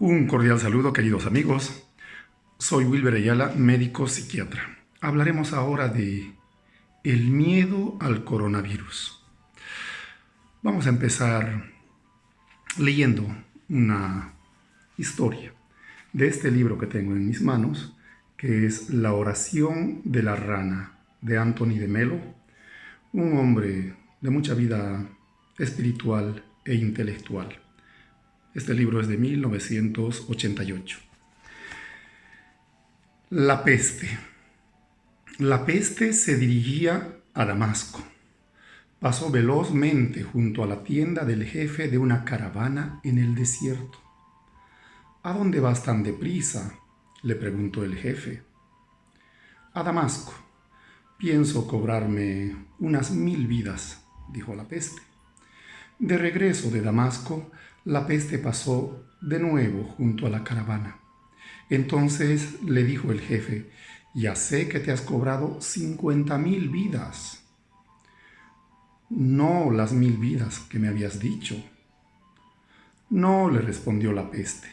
Un cordial saludo, queridos amigos. Soy Wilber Ayala, médico psiquiatra. Hablaremos ahora de el miedo al coronavirus. Vamos a empezar leyendo una historia de este libro que tengo en mis manos, que es La oración de la rana, de Anthony de Melo, un hombre de mucha vida espiritual e intelectual. Este libro es de 1988. La peste. La peste se dirigía a Damasco. Pasó velozmente junto a la tienda del jefe de una caravana en el desierto. ¿A dónde vas tan deprisa?, le preguntó el jefe. A Damasco. Pienso cobrarme unas 1000 vidas, dijo la peste. De regreso de Damasco, la peste pasó de nuevo junto a la caravana. Entonces le dijo el jefe: ya sé que te has cobrado 50.000 vidas. No las 1000 vidas que me habías dicho. No, le respondió la peste,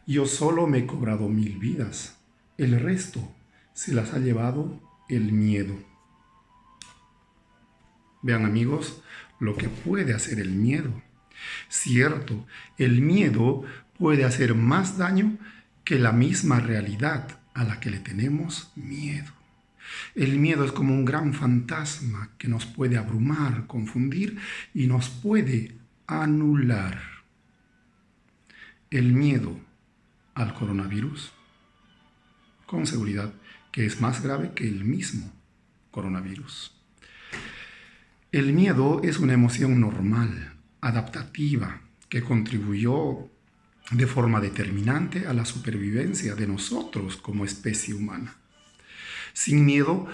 yo solo me he cobrado 1000 vidas. El resto se las ha llevado el miedo. Vean, amigos, lo que puede hacer el miedo. Cierto, el miedo puede hacer más daño que la misma realidad a la que le tenemos miedo. El miedo es como un gran fantasma que nos puede abrumar, confundir y nos puede anular. El miedo al coronavirus, con seguridad, que es más grave que el mismo coronavirus. El miedo es una emoción normal, adaptativa, que contribuyó de forma determinante a la supervivencia de nosotros como especie humana. Sin miedo,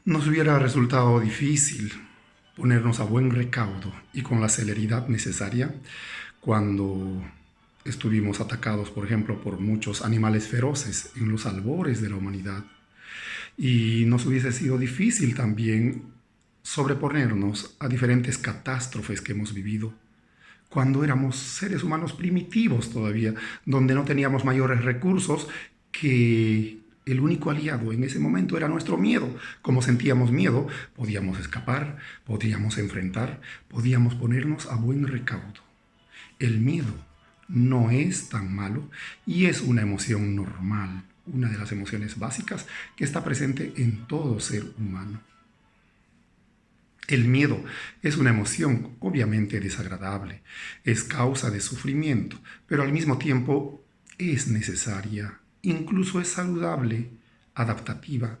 nos hubiera resultado difícil ponernos a buen recaudo y con la celeridad necesaria cuando estuvimos atacados, por ejemplo, por muchos animales feroces en los albores de la humanidad. Y nos hubiese sido difícil también sobreponernos a diferentes catástrofes que hemos vivido cuando éramos seres humanos primitivos todavía, donde no teníamos mayores recursos, que el único aliado en ese momento era nuestro miedo. Como sentíamos miedo, podíamos escapar, podíamos enfrentar, podíamos ponernos a buen recaudo. El miedo no es tan malo y es una emoción normal, una de las emociones básicas que está presente en todo ser humano. El miedo es una emoción obviamente desagradable, es causa de sufrimiento, pero al mismo tiempo es necesaria, incluso es saludable, adaptativa,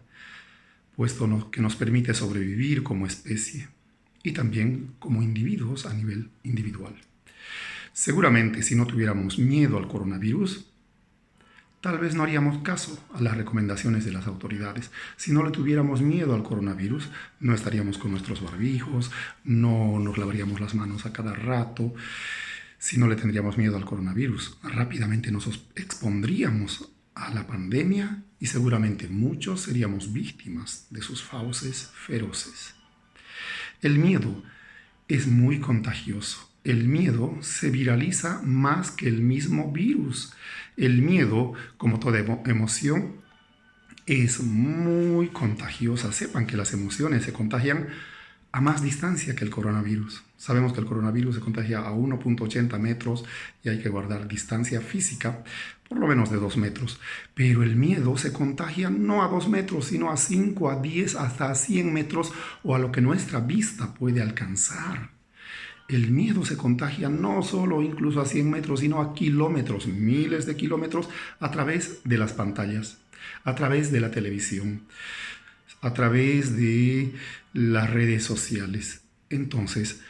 puesto que nos permite sobrevivir como especie y también como individuos a nivel individual. Seguramente si no tuviéramos miedo al coronavirus, tal vez no haríamos caso a las recomendaciones de las autoridades. Si no le tuviéramos miedo al coronavirus, no estaríamos con nuestros barbijos, no nos lavaríamos las manos a cada rato. Si no le tendríamos miedo al coronavirus, rápidamente nos expondríamos a la pandemia y seguramente muchos seríamos víctimas de sus fauces feroces. El miedo es muy contagioso. El miedo se viraliza más que el mismo virus. El miedo, como toda emoción, es muy contagiosa. Sepan que las emociones se contagian a más distancia que el coronavirus. Sabemos que el coronavirus se contagia a 1,80 metros y hay que guardar distancia física, por lo menos de 2 metros. Pero el miedo se contagia no a 2 metros, sino a 5, a 10, hasta a 100 metros o a lo que nuestra vista puede alcanzar. El miedo se contagia no solo incluso a 100 metros, sino a kilómetros, miles de kilómetros, a través de las pantallas, a través de la televisión, a través de las redes sociales. Entonces,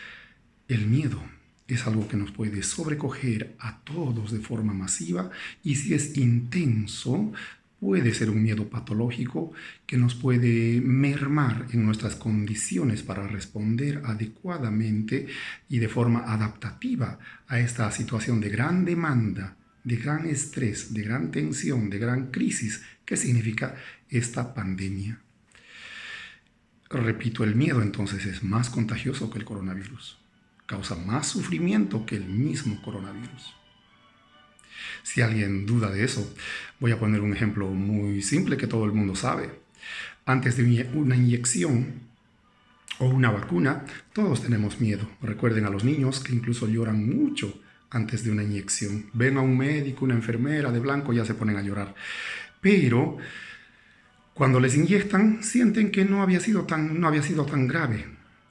el miedo es algo que nos puede sobrecoger a todos de forma masiva y si es intenso, puede ser un miedo patológico que nos puede mermar en nuestras condiciones para responder adecuadamente y de forma adaptativa a esta situación de gran demanda, de gran estrés, de gran tensión, de gran crisis que significa esta pandemia. Repito, el miedo entonces es más contagioso que el coronavirus. Causa más sufrimiento que el mismo coronavirus. Si alguien duda de eso, voy a poner un ejemplo muy simple que todo el mundo sabe. Antes de una inyección o una vacuna, todos tenemos miedo. Recuerden a los niños que incluso lloran mucho antes de una inyección. Ven a un médico, una enfermera de blanco, ya se ponen a llorar. Pero cuando les inyectan, sienten que no había sido tan grave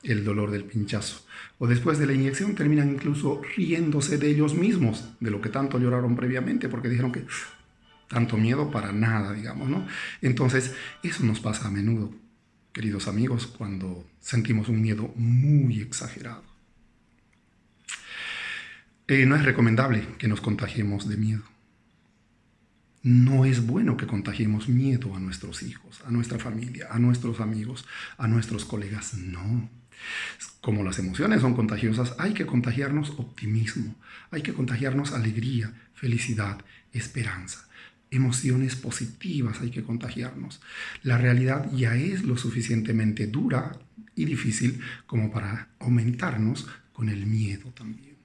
el dolor del pinchazo. O después de la inyección terminan incluso riéndose de ellos mismos, de lo que tanto lloraron previamente, porque dijeron que tanto miedo para nada, digamos, ¿no? Entonces, eso nos pasa a menudo, queridos amigos, cuando sentimos un miedo muy exagerado. No es recomendable que nos contagiemos de miedo. No es bueno que contagiemos miedo a nuestros hijos, a nuestra familia, a nuestros amigos, a nuestros colegas. No. Como las emociones son contagiosas, hay que contagiarnos optimismo, hay que contagiarnos alegría, felicidad, esperanza. Emociones positivas hay que contagiarnos. La realidad ya es lo suficientemente dura y difícil como para aumentarnos con el miedo también.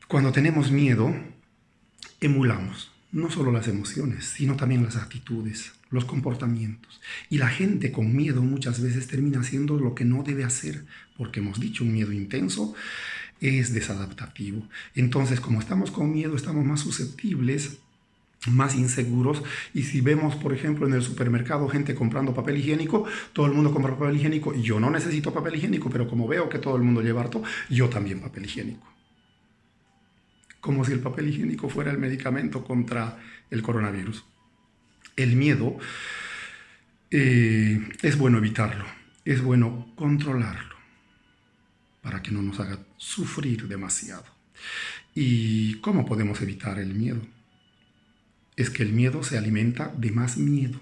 Cuando tenemos miedo, emulamos no solo las emociones, sino también las actitudes, los comportamientos. Y la gente con miedo muchas veces termina haciendo lo que no debe hacer, porque hemos dicho, un miedo intenso es desadaptativo. Entonces, como estamos con miedo, estamos más susceptibles, más inseguros, y si vemos, por ejemplo, en el supermercado gente comprando papel higiénico, todo el mundo compra papel higiénico, y yo no necesito papel higiénico, pero como veo que todo el mundo lleva harto, yo también papel higiénico. Como si el papel higiénico fuera el medicamento contra el coronavirus. El miedo es bueno evitarlo, es bueno controlarlo para que no nos haga sufrir demasiado. ¿Y cómo podemos evitar el miedo? Es que el miedo se alimenta de más miedo.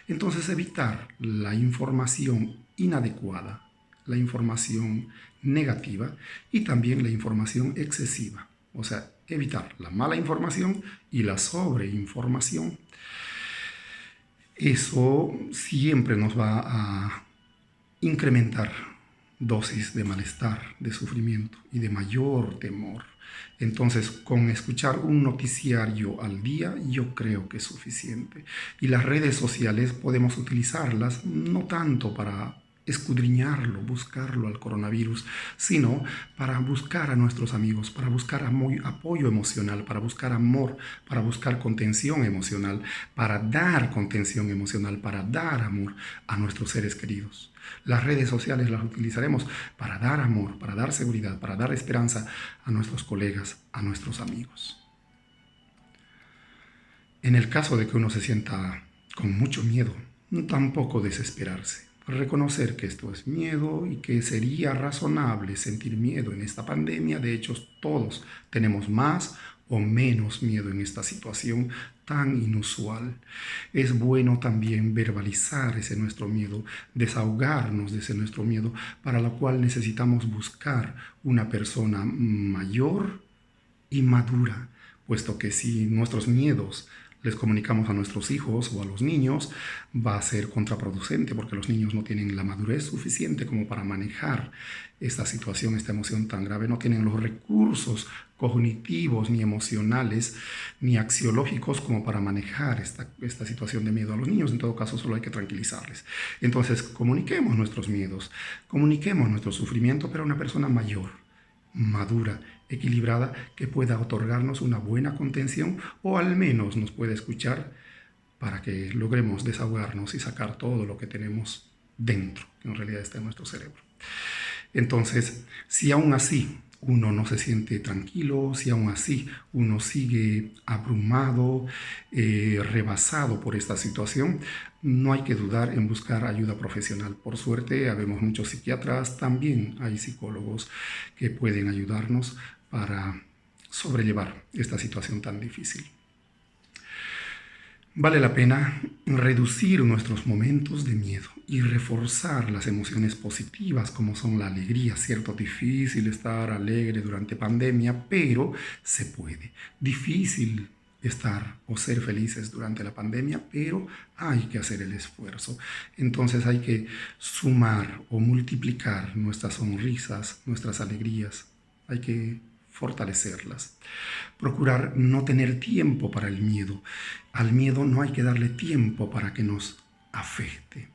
Entonces, evitar la información inadecuada, la información negativa y también la información excesiva. O sea, evitar la mala información y la sobreinformación. Eso siempre nos va a incrementar dosis de malestar, de sufrimiento y de mayor temor. Entonces, con escuchar un noticiario al día, yo creo que es suficiente. Y las redes sociales podemos utilizarlas no tanto para escudriñarlo, buscarlo al coronavirus, sino para buscar a nuestros amigos, para buscar apoyo emocional, para buscar amor, para buscar contención emocional, para dar contención emocional, para dar amor a nuestros seres queridos. Las redes sociales las utilizaremos para dar amor, para dar seguridad, para dar esperanza a nuestros colegas, a nuestros amigos. En el caso de que uno se sienta con mucho miedo, tampoco desesperarse. Reconocer que esto es miedo y que sería razonable sentir miedo en esta pandemia. De hecho, todos tenemos más o menos miedo en esta situación tan inusual. Es bueno también verbalizar ese nuestro miedo, desahogarnos de ese nuestro miedo, para lo cual necesitamos buscar una persona mayor y madura, puesto que si nuestros miedos les comunicamos a nuestros hijos o a los niños, va a ser contraproducente, porque los niños no tienen la madurez suficiente como para manejar esta situación, esta emoción tan grave. No tienen los recursos cognitivos, ni emocionales, ni axiológicos como para manejar esta situación de miedo a los niños. En todo caso, solo hay que tranquilizarles. Entonces, comuniquemos nuestros miedos, comuniquemos nuestro sufrimiento, pero a una persona mayor, madura, equilibrada, que pueda otorgarnos una buena contención, o al menos nos pueda escuchar para que logremos desahogarnos y sacar todo lo que tenemos dentro, que en realidad está en nuestro cerebro. Entonces, si aún así uno no se siente tranquilo, si aún así uno sigue abrumado, rebasado por esta situación, no hay que dudar en buscar ayuda profesional. Por suerte, habemos muchos psiquiatras, también hay psicólogos que pueden ayudarnos para sobrellevar esta situación tan difícil. Vale la pena reducir nuestros momentos de miedo y reforzar las emociones positivas, como son la alegría. Cierto, difícil estar alegre durante pandemia, pero se puede. Difícil estar o ser felices durante la pandemia, pero hay que hacer el esfuerzo. Entonces hay que sumar o multiplicar nuestras sonrisas, nuestras alegrías. Hay que fortalecerlas. Procurar no tener tiempo para el miedo. Al miedo no hay que darle tiempo para que nos afecte,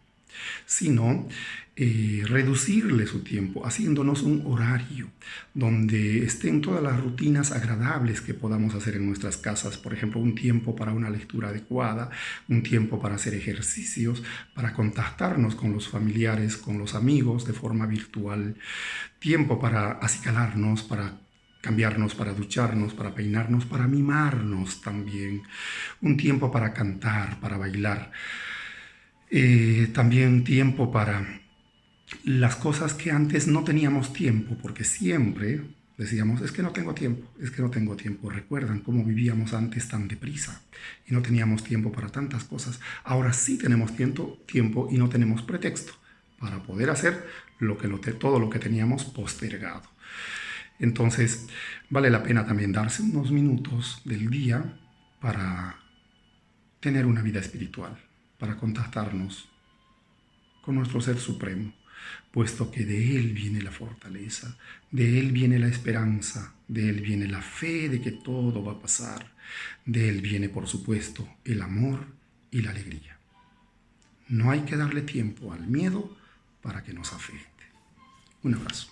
sino reducirle su tiempo, haciéndonos un horario donde estén todas las rutinas agradables que podamos hacer en nuestras casas. Por ejemplo, un tiempo para una lectura adecuada, un tiempo para hacer ejercicios, para contactarnos con los familiares, con los amigos de forma virtual, tiempo para acicalarnos, para cambiarnos, para ducharnos, para peinarnos, para mimarnos también, un tiempo para cantar, para bailar, también tiempo para las cosas que antes no teníamos tiempo, porque siempre decíamos, es que no tengo tiempo, es que no tengo tiempo. ¿Recuerdan cómo vivíamos antes tan deprisa y no teníamos tiempo para tantas cosas? Ahora sí tenemos tiempo y no tenemos pretexto para poder hacer todo lo que teníamos postergado. Entonces, vale la pena también darse unos minutos del día para tener una vida espiritual, para contactarnos con nuestro Ser Supremo, puesto que de Él viene la fortaleza, de Él viene la esperanza, de Él viene la fe de que todo va a pasar, de Él viene, por supuesto, el amor y la alegría. No hay que darle tiempo al miedo para que nos afecte. Un abrazo.